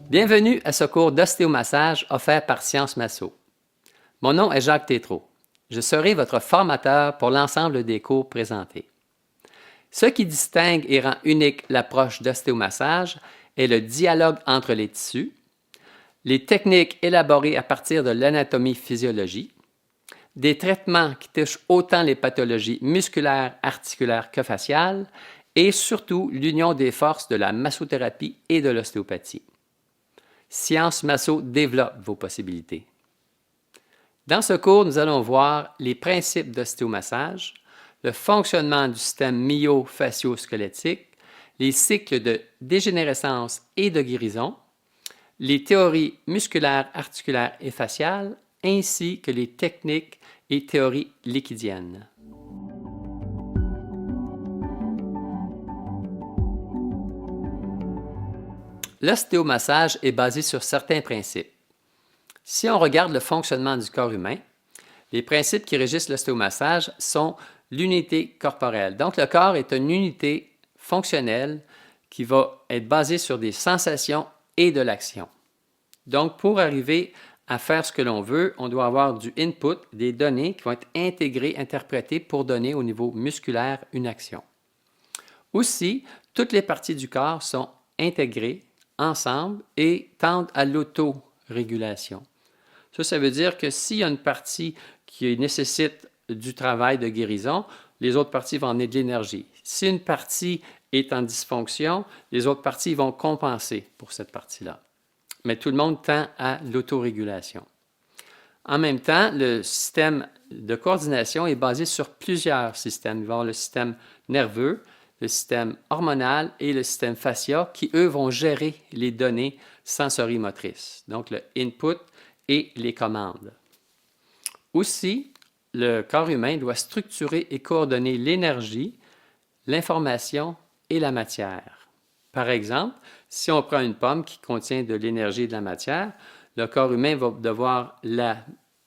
Bienvenue à ce cours d'ostéomassage offert par Sciences Masso. Mon nom est Jacques Tétrault. Je serai votre formateur pour l'ensemble des cours présentés. Ce qui distingue et rend unique l'approche d'ostéomassage est le dialogue entre les tissus, les techniques élaborées à partir de l'anatomie-physiologie, des traitements qui touchent autant les pathologies musculaires, articulaires que faciales, et surtout l'union des forces de la massothérapie et de l'ostéopathie. Sciences Masso développe vos possibilités. Dans ce cours, nous allons voir les principes d'ostéomassage, le fonctionnement du système myo-fascio-squelettique, les cycles de dégénérescence et de guérison, les théories musculaires, articulaires et faciales, ainsi que les techniques et théories liquidiennes. L'ostéomassage est basé sur certains principes. Si on regarde le fonctionnement du corps humain, les principes qui régissent l'ostéomassage sont l'unité corporelle. Donc, le corps est une unité fonctionnelle qui va être basée sur des sensations et de l'action. Donc, pour arriver à faire ce que l'on veut, on doit avoir du input, des données qui vont être intégrées, interprétées pour donner au niveau musculaire une action. Aussi, toutes les parties du corps sont intégrées ensemble et tendent à l'autorégulation. Ça veut dire que s'il y a une partie qui nécessite du travail de guérison, les autres parties vont emmener de l'énergie. Si une partie est en dysfonction, les autres parties vont compenser pour cette partie-là. Mais tout le monde tend à l'autorégulation. En même temps, le système de coordination est basé sur plusieurs systèmes. Il va y avoir le système nerveux, le système hormonal et le système fascia qui, eux, vont gérer les données sensorimotrices, donc le input et les commandes. Aussi, le corps humain doit structurer et coordonner l'énergie, l'information et la matière. Par exemple, si on prend une pomme qui contient de l'énergie et de la matière, le corps humain va devoir la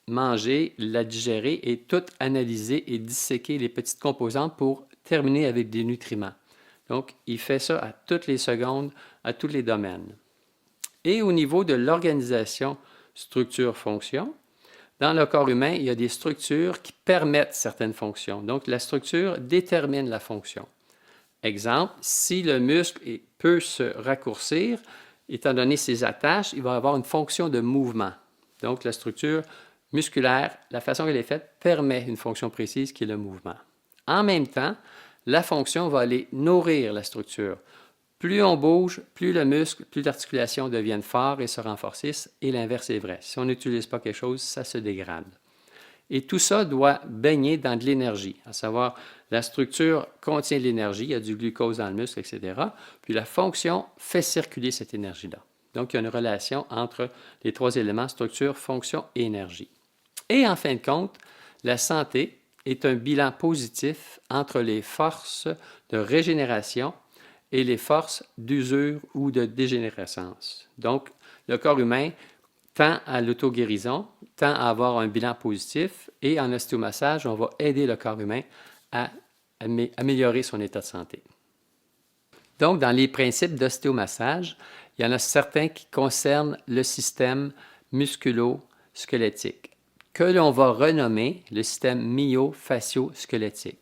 manger, la digérer et tout analyser et disséquer les petites composantes pour terminer avec des nutriments. Donc, il fait ça à toutes les secondes, à tous les domaines. Et au niveau de l'organisation structure-fonction, dans le corps humain, il y a des structures qui permettent certaines fonctions. Donc, la structure détermine la fonction. Exemple, si le muscle peut se raccourcir, étant donné ses attaches, il va avoir une fonction de mouvement. Donc, la structure musculaire, la façon qu'elle est faite, permet une fonction précise qui est le mouvement. En même temps, la fonction va aller nourrir la structure. Plus on bouge, plus le muscle, plus l'articulation deviennent forts et se renforcissent, et l'inverse est vrai. Si on n'utilise pas quelque chose, ça se dégrade. Et tout ça doit baigner dans de l'énergie, à savoir la structure contient de l'énergie, il y a du glucose dans le muscle, etc. Puis la fonction fait circuler cette énergie-là. Donc, il y a une relation entre les trois éléments, structure, fonction et énergie. Et en fin de compte, la santé est un bilan positif entre les forces de régénération et les forces d'usure ou de dégénérescence. Donc, le corps humain tend à l'auto-guérison, tend à avoir un bilan positif et en ostéomassage, on va aider le corps humain à améliorer son état de santé. Donc, dans les principes d'ostéomassage, il y en a certains qui concernent le système musculo-squelettique, que l'on va renommer le système myo-fascio-squelettique.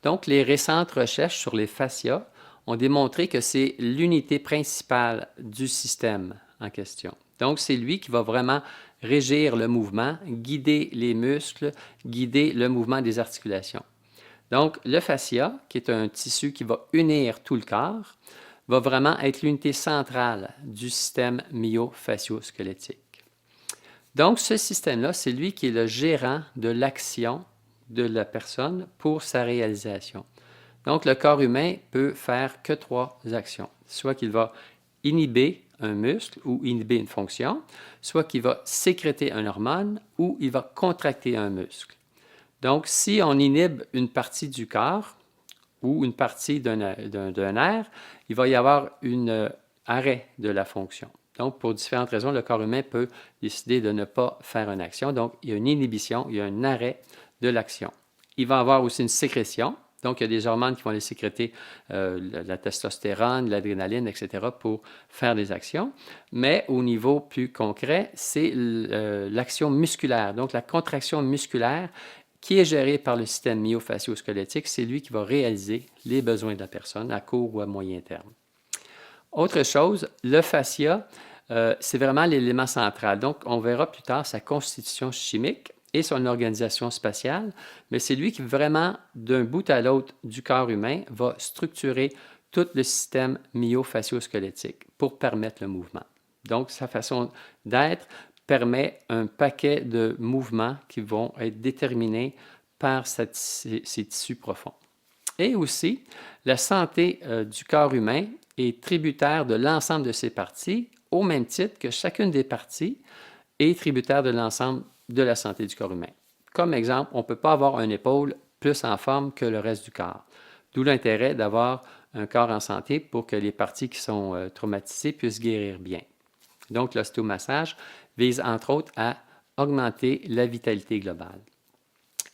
Donc, les récentes recherches sur les fascias ont démontré que c'est l'unité principale du système en question. Donc, c'est lui qui va vraiment régir le mouvement, guider les muscles, guider le mouvement des articulations. Donc, le fascia, qui est un tissu qui va unir tout le corps, va vraiment être l'unité centrale du système myo-fascio-squelettique. Donc, ce système-là, c'est lui qui est le gérant de l'action de la personne pour sa réalisation. Donc, le corps humain peut faire que trois actions. Soit qu'il va inhiber un muscle ou inhiber une fonction, soit qu'il va sécréter une hormone ou il va contracter un muscle. Donc, si on inhibe une partie du corps ou une partie d'un nerf, il va y avoir un arrêt de la fonction. Donc, pour différentes raisons, le corps humain peut décider de ne pas faire une action. Donc, il y a une inhibition, il y a un arrêt de l'action. Il va y avoir aussi une sécrétion. Donc, il y a des hormones qui vont aller sécréter la testostérone, l'adrénaline, etc. pour faire des actions. Mais au niveau plus concret, c'est l'action musculaire. Donc, la contraction musculaire qui est gérée par le système myofascio-squelettique, c'est lui qui va réaliser les besoins de la personne à court ou à moyen terme. Autre chose, le fascia, c'est vraiment l'élément central. Donc, on verra plus tard sa constitution chimique et son organisation spatiale, mais c'est lui qui vraiment, d'un bout à l'autre du corps humain, va structurer tout le système myofascio-squelettique pour permettre le mouvement. Donc, sa façon d'être permet un paquet de mouvements qui vont être déterminés par ces tissus profonds. Et aussi, la santé du corps humain est tributaire de l'ensemble de ses parties, au même titre que chacune des parties est tributaire de l'ensemble de la santé du corps humain. Comme exemple, on ne peut pas avoir une épaule plus en forme que le reste du corps. D'où l'intérêt d'avoir un corps en santé pour que les parties qui sont traumatisées puissent guérir bien. Donc, l'ostéomassage vise entre autres à augmenter la vitalité globale.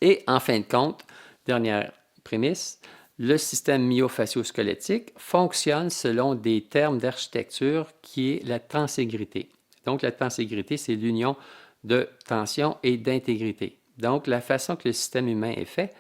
Et en fin de compte, dernière prémisse, le système myofascio-squelettique fonctionne selon des termes d'architecture qui est la tenségrité. Donc, la tenségrité, c'est l'union de tension et d'intégrité. Donc, la façon que le système humain est fait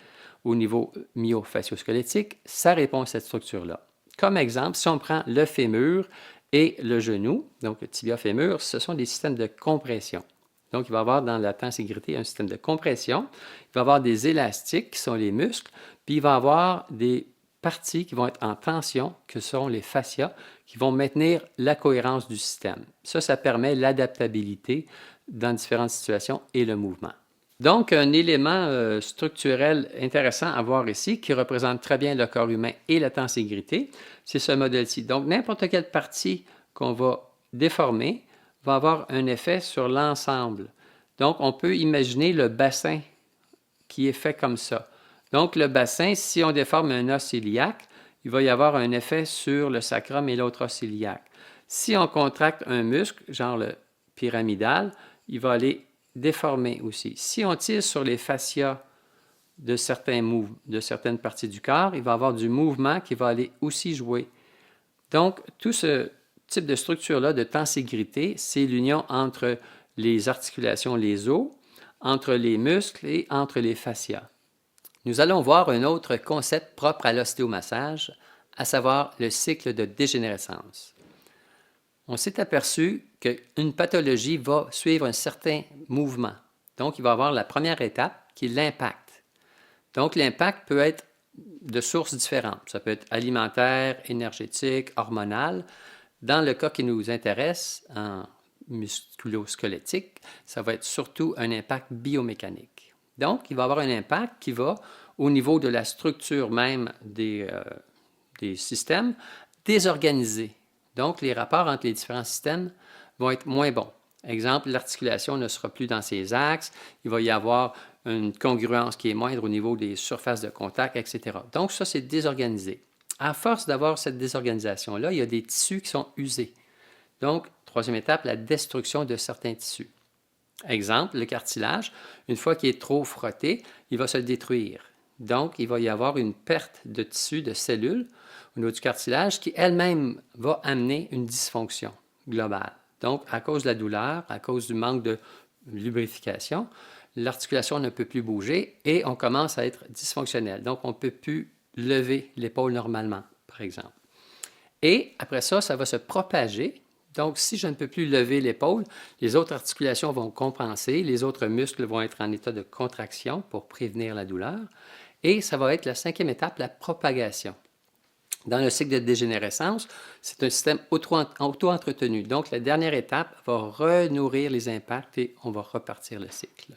au niveau myofascio-squelettique, ça répond à cette structure-là. Comme exemple, si on prend le fémur et le genou, donc le tibia-fémur, ce sont des systèmes de compression. Donc, il va y avoir dans la tenségrité un système de compression. Il va y avoir des élastiques qui sont les muscles, puis il va y avoir des parties qui vont être en tension, que sont les fascias, qui vont maintenir la cohérence du système. Ça permet l'adaptabilité dans différentes situations et le mouvement. Donc, un élément structurel intéressant à voir ici, qui représente très bien le corps humain et la tenségrité, c'est ce modèle-ci. Donc, n'importe quelle partie qu'on va déformer va avoir un effet sur l'ensemble. Donc, on peut imaginer le bassin qui est fait comme ça. Donc, le bassin, si on déforme un os iliaque, il va y avoir un effet sur le sacrum et l'autre os iliaque. Si on contracte un muscle, genre le pyramidal, il va aller déformer aussi. Si on tire sur les fascias de certaines parties du corps, il va y avoir du mouvement qui va aller aussi jouer. Donc, tout ce type de structure-là de tenségrité, c'est l'union entre les articulations, les os, entre les muscles et entre les fascias. Nous allons voir un autre concept propre à l'ostéomassage, à savoir le cycle de dégénérescence. On s'est aperçu qu'une pathologie va suivre un certain mouvement. Donc, il va y avoir la première étape qui est l'impact. Donc, l'impact peut être de sources différentes. Ça peut être alimentaire, énergétique, hormonal. Dans le cas qui nous intéresse, en musculo-squelettique, ça va être surtout un impact biomécanique. Donc, il va y avoir un impact qui va, au niveau de la structure même des systèmes, désorganiser. Donc, les rapports entre les différents systèmes vont être moins bons. Exemple, l'articulation ne sera plus dans ses axes, il va y avoir une congruence qui est moindre au niveau des surfaces de contact, etc. Donc, ça, c'est désorganisé. À force d'avoir cette désorganisation-là, il y a des tissus qui sont usés. Donc, troisième étape, la destruction de certains tissus. Exemple, le cartilage, une fois qu'il est trop frotté, il va se détruire. Donc, il va y avoir une perte de tissu, de cellules au niveau du cartilage qui elle-même va amener une dysfonction globale. Donc, à cause de la douleur, à cause du manque de lubrification, l'articulation ne peut plus bouger et on commence à être dysfonctionnel. Donc, on ne peut plus lever l'épaule normalement, par exemple. Et après ça, ça va se propager. Donc, si je ne peux plus lever l'épaule, les autres articulations vont compenser, les autres muscles vont être en état de contraction pour prévenir la douleur. Et ça va être la cinquième étape, la propagation. Dans le cycle de dégénérescence, c'est un système auto-entretenu. Donc, la dernière étape va renourrir les impacts et on va repartir le cycle.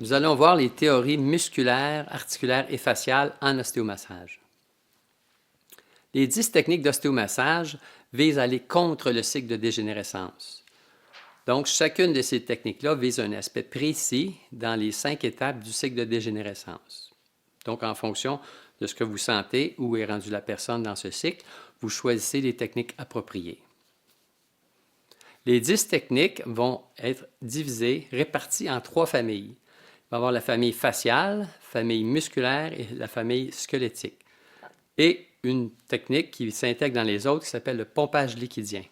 Nous allons voir les théories musculaires, articulaires et faciales en ostéomassage. Les 10 techniques d'ostéomassage visent à aller contre le cycle de dégénérescence. Donc, chacune de ces techniques-là vise un aspect précis dans les 5 étapes du cycle de dégénérescence. Donc, en fonction de ce que vous sentez, où est rendue la personne dans ce cycle, vous choisissez les techniques appropriées. Les 10 techniques vont être divisées, réparties en 3 familles. Il va y avoir la famille faciale, famille musculaire et la famille squelettique. Et une technique qui s'intègre dans les autres qui s'appelle le pompage liquidien.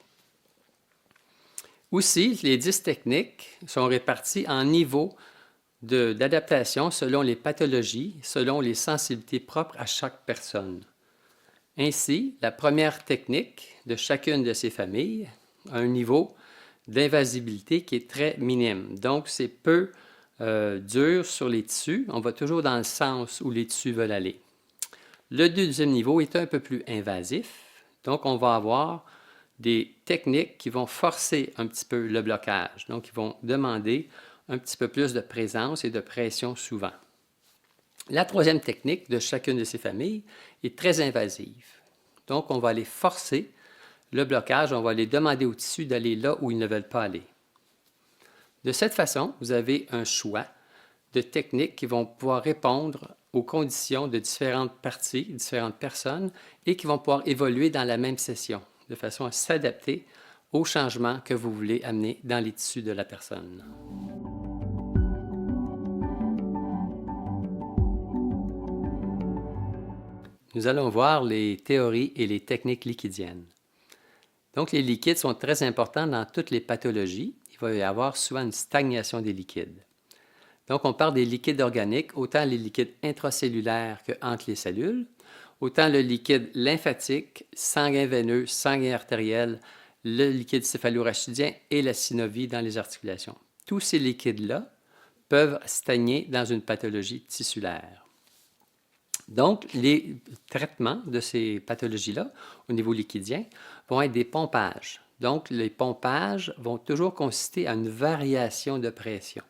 Aussi, les 10 techniques sont réparties en niveaux d'adaptation selon les pathologies, selon les sensibilités propres à chaque personne. Ainsi, la première technique de chacune de ces familles a un niveau d'invasibilité qui est très minime. Donc, c'est peu dur sur les tissus. On va toujours dans le sens où les tissus veulent aller. Le deuxième niveau est un peu plus invasif. Donc, on va avoir des techniques qui vont forcer un petit peu le blocage. Donc, ils vont demander un petit peu plus de présence et de pression souvent. La troisième technique de chacune de ces familles est très invasive. Donc, on va aller forcer le blocage, on va aller demander aux tissus d'aller là où ils ne veulent pas aller. De cette façon, vous avez un choix de techniques qui vont pouvoir répondre aux conditions de différentes parties, différentes personnes, et qui vont pouvoir évoluer dans la même session, de façon à s'adapter aux changements que vous voulez amener dans les tissus de la personne. Nous allons voir les théories et les techniques liquidiennes. Donc, les liquides sont très importants dans toutes les pathologies. Il va y avoir souvent une stagnation des liquides. Donc, on parle des liquides organiques, autant les liquides intracellulaires qu'entre les cellules, autant le liquide lymphatique, sanguin veineux, sanguin artériel, le liquide céphalorachidien et la synovie dans les articulations. Tous ces liquides-là peuvent stagner dans une pathologie tissulaire. Donc, les traitements de ces pathologies-là, au niveau liquidien, vont être des pompages. Donc, les pompages vont toujours consister à une variation de pression.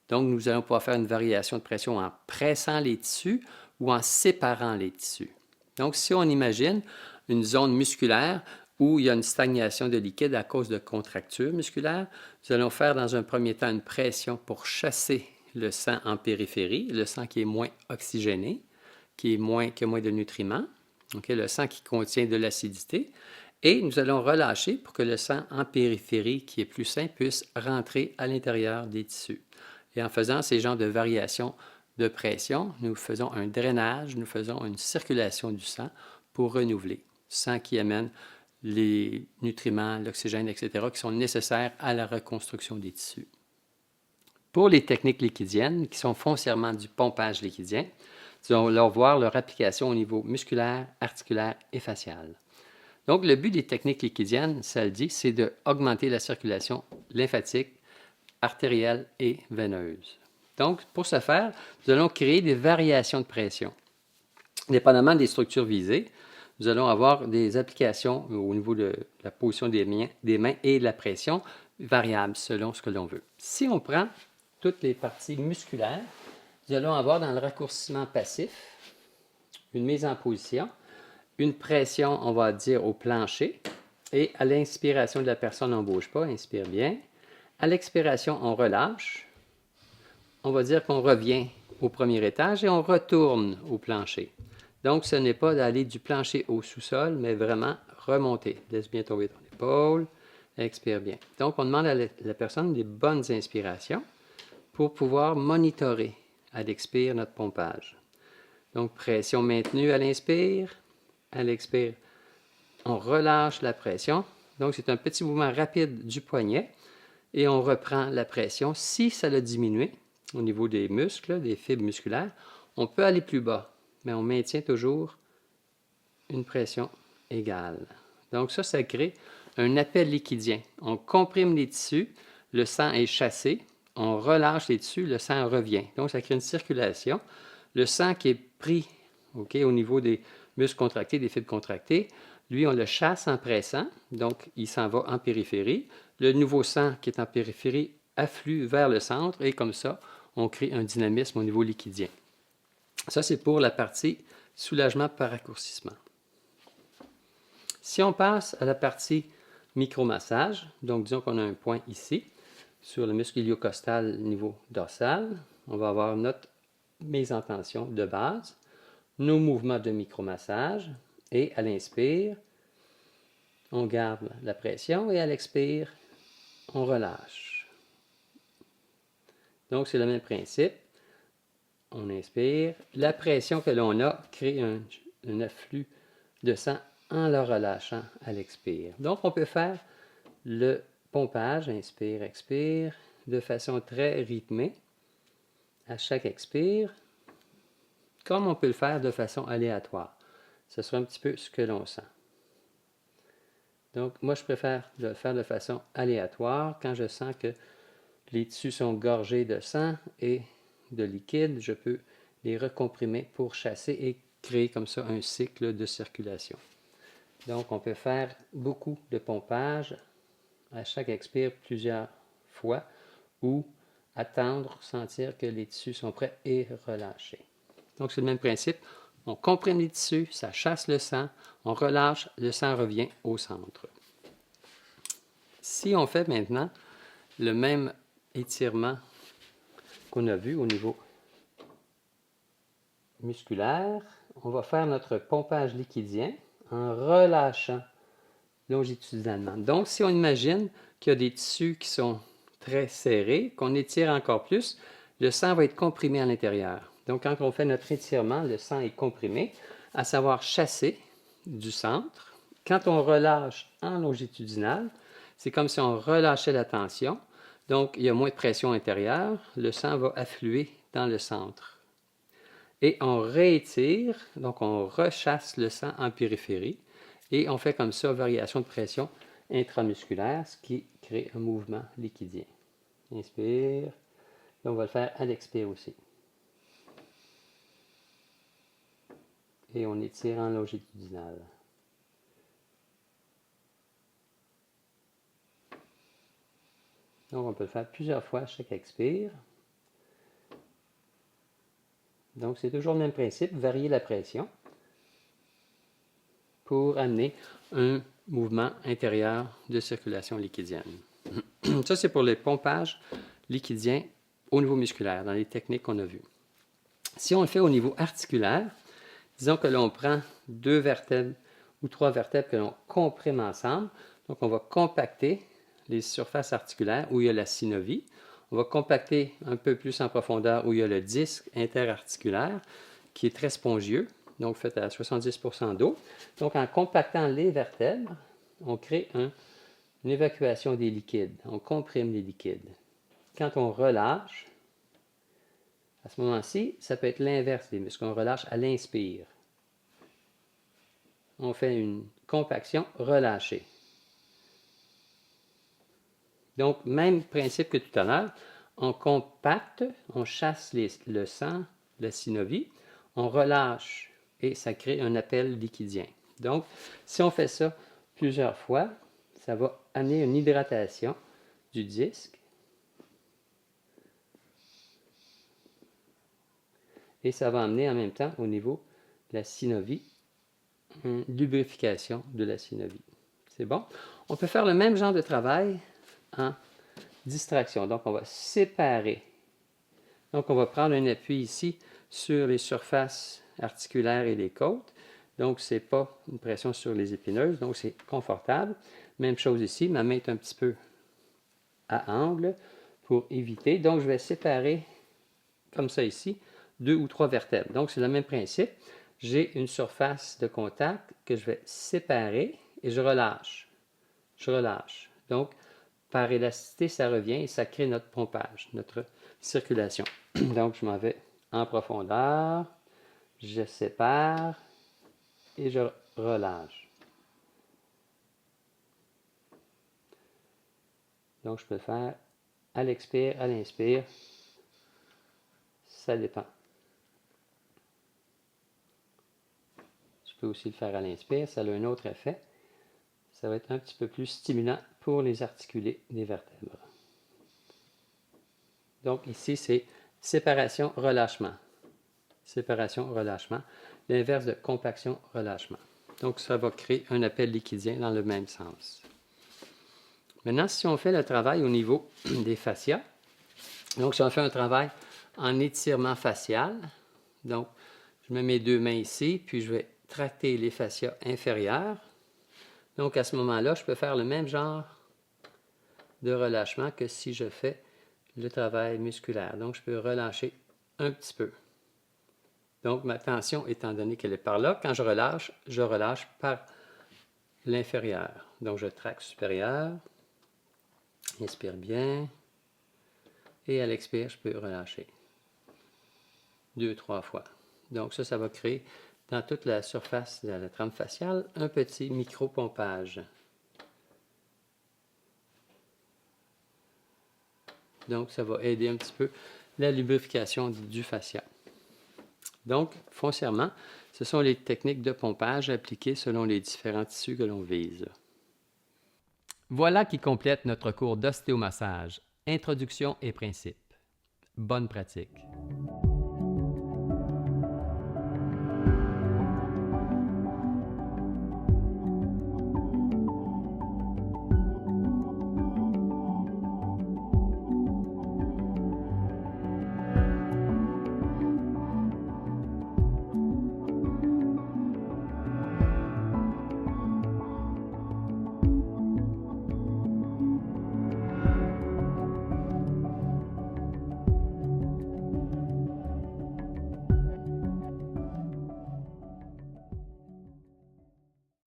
Donc, nous allons pouvoir faire une variation de pression en pressant les tissus ou en séparant les tissus. Donc, si on imagine une zone musculaire où il y a une stagnation de liquide à cause de contractures musculaires, nous allons faire dans un premier temps une pression pour chasser le sang en périphérie, le sang qui est moins oxygéné, qui a moins de nutriments, okay, le sang qui contient de l'acidité, et nous allons relâcher pour que le sang en périphérie, qui est plus sain, puisse rentrer à l'intérieur des tissus. Et en faisant ces genres de variations de pression, nous faisons un drainage, nous faisons une circulation du sang pour renouveler, sang qui amène les nutriments, l'oxygène, etc., qui sont nécessaires à la reconstruction des tissus. Pour les techniques liquidiennes, qui sont foncièrement du pompage liquidien, nous allons leur voir leur application au niveau musculaire, articulaire et facial. Donc, le but des techniques liquidiennes, ça le dit, c'est d'augmenter la circulation lymphatique, artérielle et veineuse. Donc, pour ce faire, nous allons créer des variations de pression. Dépendamment des structures visées, nous allons avoir des applications au niveau de la position des mains et de la pression variables selon ce que l'on veut. Si on prend toutes les parties musculaires, nous allons avoir dans le raccourcissement passif une mise en position, une pression, on va dire, au plancher, et à l'inspiration de la personne, on ne bouge pas, inspire bien. À l'expiration, on relâche. On va dire qu'on revient au premier étage et on retourne au plancher. Donc, ce n'est pas d'aller du plancher au sous-sol, mais vraiment remonter. Laisse bien tomber ton épaule, expire bien. Donc, on demande à la personne des bonnes inspirations pour pouvoir monitorer à l'expire notre pompage. Donc, pression maintenue à l'inspire, à l'expire, on relâche la pression. Donc, c'est un petit mouvement rapide du poignet et on reprend la pression. Si ça a diminué au niveau des muscles, des fibres musculaires, on peut aller plus bas, mais on maintient toujours une pression égale. Donc, ça crée un appel liquidien. On comprime les tissus, le sang est chassé, on relâche les tissus, le sang revient. Donc, ça crée une circulation. Le sang qui est pris au niveau des muscles contractés, des fibres contractées, lui, on le chasse en pressant, donc il s'en va en périphérie. Le nouveau sang qui est en périphérie afflue vers le centre et comme ça, on crée un dynamisme au niveau liquidien. Ça, c'est pour la partie soulagement par raccourcissement. Si on passe à la partie micromassage, donc disons qu'on a un point ici, sur le muscle iliocostal niveau dorsal, on va avoir notre mise en tension de base, nos mouvements de micromassage, et à l'inspire, on garde la pression et à l'expire, on relâche. Donc, c'est le même principe. On inspire. La pression que l'on a crée un afflux de sang en le relâchant à l'expire. Donc, on peut faire le pompage, inspire, expire, de façon très rythmée à chaque expire, comme on peut le faire de façon aléatoire. Ce sera un petit peu ce que l'on sent. Donc, moi, je préfère le faire de façon aléatoire. Quand je sens que les tissus sont gorgés de sang et de liquide, je peux les recomprimer pour chasser et créer comme ça un cycle de circulation. Donc, on peut faire beaucoup de pompage à chaque expire plusieurs fois ou attendre, sentir que les tissus sont prêts et relâcher. Donc, c'est le même principe. On comprime les tissus, ça chasse le sang, on relâche, le sang revient au centre. Si on fait maintenant le même étirement qu'on a vu au niveau musculaire, on va faire notre pompage liquidien en relâchant longitudinalement. Donc, si on imagine qu'il y a des tissus qui sont très serrés, qu'on étire encore plus, le sang va être comprimé à l'intérieur. Donc, quand on fait notre étirement, le sang est comprimé, à savoir chasser du centre. Quand on relâche en longitudinal, c'est comme si on relâchait la tension. Donc, il y a moins de pression intérieure, le sang va affluer dans le centre. Et on réétire, donc on rechasse le sang en périphérie. Et on fait comme ça, variation de pression intramusculaire, ce qui crée un mouvement liquidien. Inspire. Et on va le faire à l'expire aussi. Et on étire en longitudinal. Donc, on peut le faire plusieurs fois à chaque expire. Donc, c'est toujours le même principe, varier la pression pour amener un mouvement intérieur de circulation liquidienne. Ça, c'est pour les pompages liquidiens au niveau musculaire, dans les techniques qu'on a vues. Si on le fait au niveau articulaire, disons que l'on prend 2 vertèbres ou 3 vertèbres que l'on comprime ensemble. Donc, on va compacter les surfaces articulaires où il y a la synovie. On va compacter un peu plus en profondeur où il y a le disque interarticulaire qui est très spongieux, donc fait à 70% d'eau. Donc, en compactant les vertèbres, on crée une évacuation des liquides. On comprime les liquides. Quand on relâche, à ce moment-ci, ça peut être l'inverse des muscles. On relâche à l'inspire. On fait une compaction relâchée. Donc, même principe que tout à l'heure, on compacte, on chasse le sang, la synovie, on relâche et ça crée un appel liquidien. Donc, si on fait ça plusieurs fois, ça va amener une hydratation du disque et ça va amener en même temps au niveau de la synovie une lubrification de la synovie. C'est bon? On peut faire le même genre de travail en distraction. Donc, on va séparer. Donc, on va prendre un appui ici sur les surfaces articulaires et les côtes. Donc, ce n'est pas une pression sur les épineuses, donc c'est confortable. Même chose ici, ma main est un petit peu à angle pour éviter. Donc, je vais séparer comme ça ici 2 ou 3 vertèbres. Donc, c'est le même principe. J'ai une surface de contact que je vais séparer et je relâche. Je relâche. Donc, par élasticité, ça revient et ça crée notre pompage, notre circulation. Donc, je m'en vais en profondeur, je sépare et je relâche. Donc, je peux le faire à l'expire, à l'inspire. Ça dépend. Je peux aussi le faire à l'inspire, ça a un autre effet. Ça va être un petit peu plus stimulant pour les articulés des vertèbres. Donc ici, c'est séparation, relâchement. Séparation, relâchement. L'inverse de compaction, relâchement. Donc ça va créer un appel liquidien dans le même sens. Maintenant, si on fait le travail au niveau des fascias, donc si on fait un travail en étirement facial, donc je mets mes 2 mains ici, puis je vais tracter les fascias inférieurs. Donc, à ce moment-là, je peux faire le même genre de relâchement que si je fais le travail musculaire. Donc, je peux relâcher un petit peu. Donc, ma tension, étant donné qu'elle est par là, quand je relâche par l'inférieur. Donc, je traque supérieur, inspire bien, et à l'expire, je peux relâcher. 2-3 fois. Donc, ça va créer dans toute la surface de la trame faciale un petit micro-pompage. Donc, ça va aider un petit peu la lubrification du fascia. Donc, foncièrement, ce sont les techniques de pompage appliquées selon les différents tissus que l'on vise. Voilà qui complète notre cours d'ostéomassage, introduction et principes. Bonne pratique.